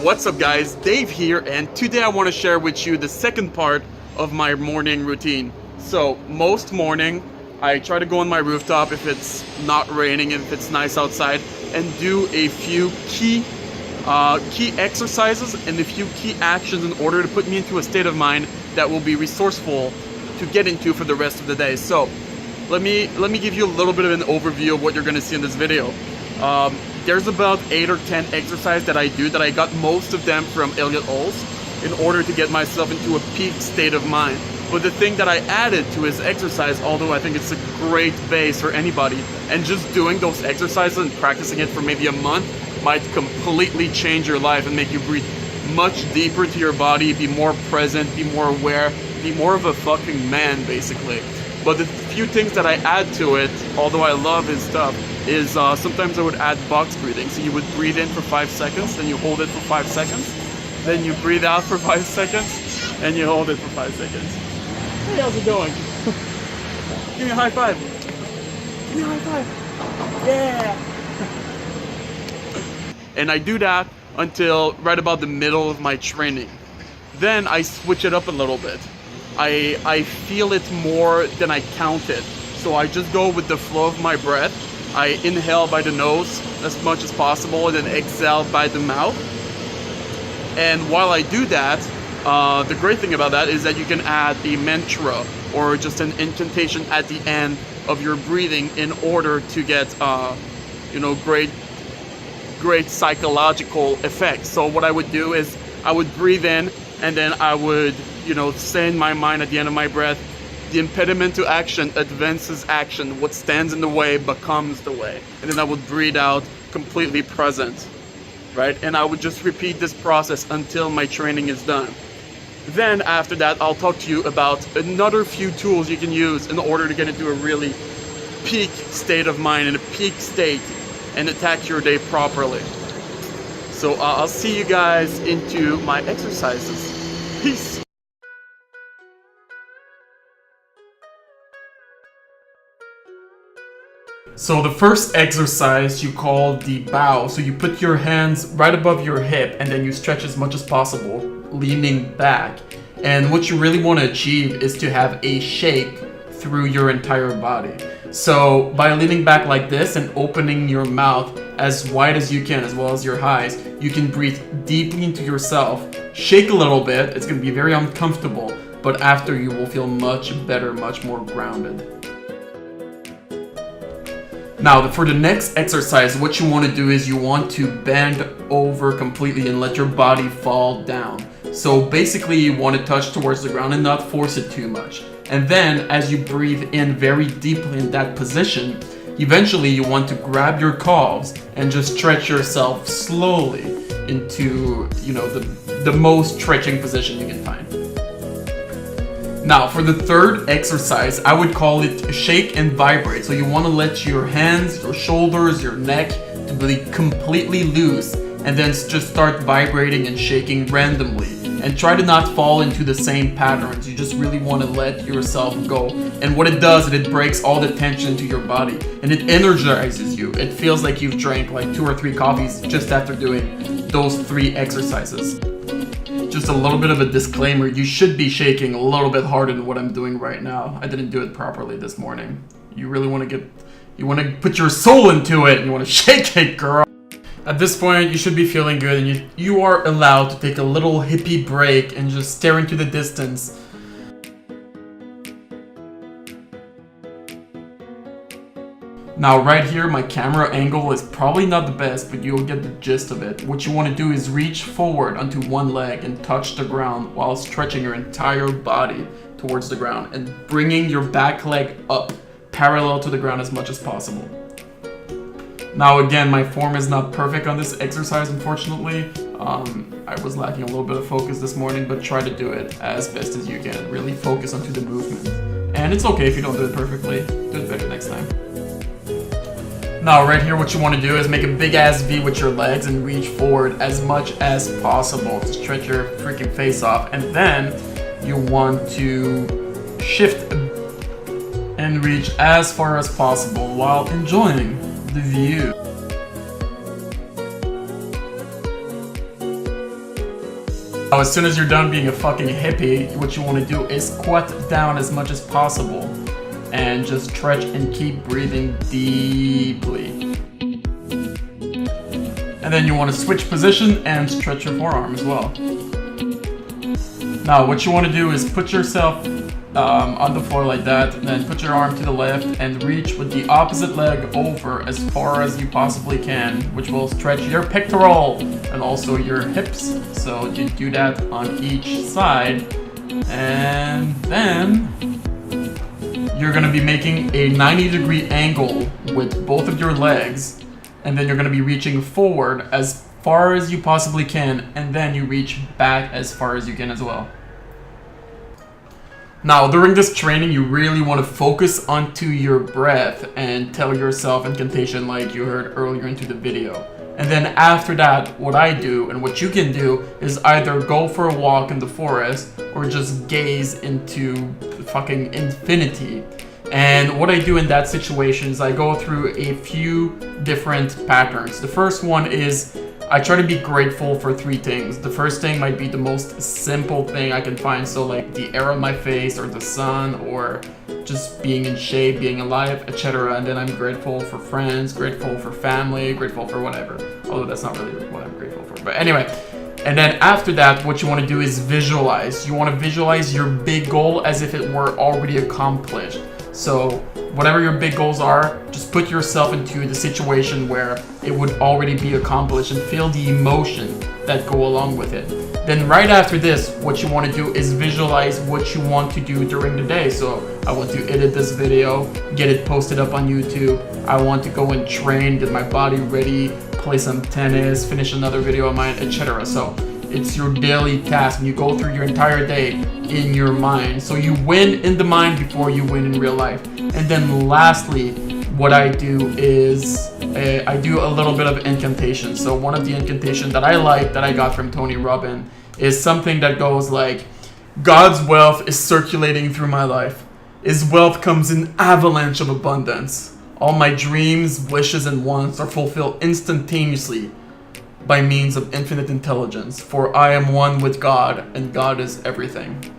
What's up guys, Dave here, and today I want to share with you the second part of my morning routine. So most morning I try to go on my rooftop if it's not raining, if it's nice outside, and do a few key exercises and a few key actions in order to put me into a state of mind that will be resourceful to get into for the rest of the day. So let me give you a little bit of an overview of what you're going to see in this video. There's about 8 or 10 exercises that I do that I got most of them from Elliot Oles in order to get myself into a peak state of mind. But the thing that I added to his exercise, although I think it's a great base for anybody, and just doing those exercises and practicing it for maybe a month might completely change your life and make you breathe much deeper to your body, be more present, be more aware, be more of a fucking man basically. But the few things that I add to it, although I love his stuff, is sometimes I would add box breathing. So you would breathe in for 5 seconds, then you hold it for 5 seconds, then you breathe out for 5 seconds, and you hold it for 5 seconds. Hey, how's it going? Give me a high five. Give me a high five. Yeah. And I do that until right about the middle of my training. Then I switch it up a little bit. I feel it more than I count it. So I just go with the flow of my breath. I inhale by the nose as much as possible and then exhale by the mouth. And while I do that, the great thing about that is that you can add a mantra or just an incantation at the end of your breathing in order to get great psychological effects. So what I would do is I would breathe in and then I would say in my mind at the end of my breath, the impediment to action advances action. What stands in the way becomes the way. And then I would breathe out completely present, right? And I would just repeat this process until my training is done. Then after that, I'll talk to you about another few tools you can use in order to get into a really peak state of mind and a peak state and attack your day properly. So I'll see you guys into my exercises. Peace. So the first exercise you call the bow. So you put your hands right above your hip and then you stretch as much as possible, leaning back. And what you really want to achieve is to have a shake through your entire body. So by leaning back like this and opening your mouth as wide as you can, as well as your eyes, you can breathe deeply into yourself, shake a little bit. It's going to be very uncomfortable, but after you will feel much better, much more grounded. Now, for the next exercise, what you want to do is you want to bend over completely and let your body fall down. So basically, you want to touch towards the ground and not force it too much. And then, as you breathe in very deeply in that position, eventually you want to grab your calves and just stretch yourself slowly into, the most stretching position you can find. Now, for the third exercise, I would call it shake and vibrate. So you want to let your hands, your shoulders, your neck to be completely loose and then just start vibrating and shaking randomly. And try to not fall into the same patterns. You just really want to let yourself go. And what it does is it breaks all the tension into your body and it energizes you. It feels like you've drank like 2 or 3 coffees just after doing those 3 exercises. Just a little bit of a disclaimer, you should be shaking a little bit harder than what I'm doing right now. I didn't do it properly this morning. You really want to put your soul into it and you want to shake it, girl. At this point, you should be feeling good and you are allowed to take a little hippie break and just stare into the distance. Now right here, my camera angle is probably not the best, but you'll get the gist of it. What you want to do is reach forward onto one leg and touch the ground while stretching your entire body towards the ground and bringing your back leg up parallel to the ground as much as possible. Now again, my form is not perfect on this exercise, unfortunately. I was lacking a little bit of focus this morning, but try to do it as best as you can. Really focus onto the movement. And it's okay if you don't do it perfectly. Do it better next time. Now right here, what you want to do is make a big ass V with your legs and reach forward as much as possible to stretch your freaking face off. And then you want to shift and reach as far as possible while enjoying the view. Now, as soon as you're done being a fucking hippie, what you want to do is squat down as much as possible and just stretch and keep breathing deeply. And then you want to switch position and stretch your forearm as well. Now, what you want to do is put yourself on the floor like that, and then put your arm to the left and reach with the opposite leg over as far as you possibly can, which will stretch your pectoral and also your hips. So you do that on each side, and then you're going to be making a 90-degree angle with both of your legs, and then you're going to be reaching forward as far as you possibly can, and then you reach back as far as you can as well. Now, during this training, you really want to focus onto your breath and tell yourself incantation like you heard earlier into the video. And then after that, what I do and what you can do is either go for a walk in the forest or just gaze into fucking infinity. And what I do in that situation is I go through a few different patterns. The first one is I try to be grateful for 3 things. The first thing might be the most simple thing I can find, so like the air on my face or the sun or just being in shape, being alive, etc. And then I'm grateful for friends, grateful for family, grateful for whatever. Although that's not really what I'm grateful for. But anyway, and then after that, what you want to do is visualize. You want to visualize your big goal as if it were already accomplished. So whatever your big goals are, just put yourself into the situation where it would already be accomplished and feel the emotion that go along with it. Then right after this, what you want to do is visualize what you want to do during the day. So I want to edit this video, get it posted up on YouTube. I want to go and train, get my body ready, play some tennis, finish another video of mine, etc. So it's your daily task, and you go through your entire day in your mind. So you win in the mind before you win in real life. And then lastly, what I do is I do a little bit of incantation. So one of the incantation that I like, that I got from Tony Robbins, is something that goes like, God's wealth is circulating through my life. His wealth comes in avalanche of abundance. All my dreams, wishes, and wants are fulfilled instantaneously by means of infinite intelligence, for I am one with God, and God is everything.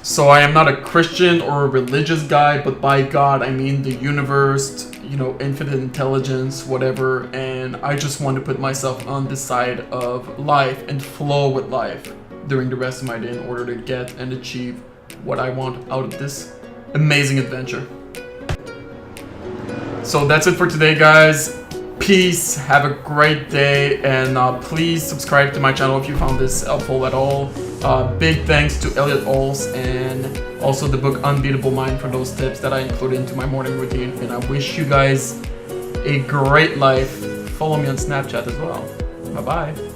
So I am not a Christian or a religious guy, but by God, I mean the universe, infinite intelligence, whatever, and I just want to put myself on the side of life and flow with life during the rest of my day in order to get and achieve what I want out of this amazing adventure. So that's it for today, guys. Peace, have a great day, and please subscribe to my channel if you found this helpful at all. Big thanks to Elliot Ols and also the book Unbeatable Mind for those tips that I included into my morning routine. And I wish you guys a great life. Follow me on Snapchat as well. Bye-bye.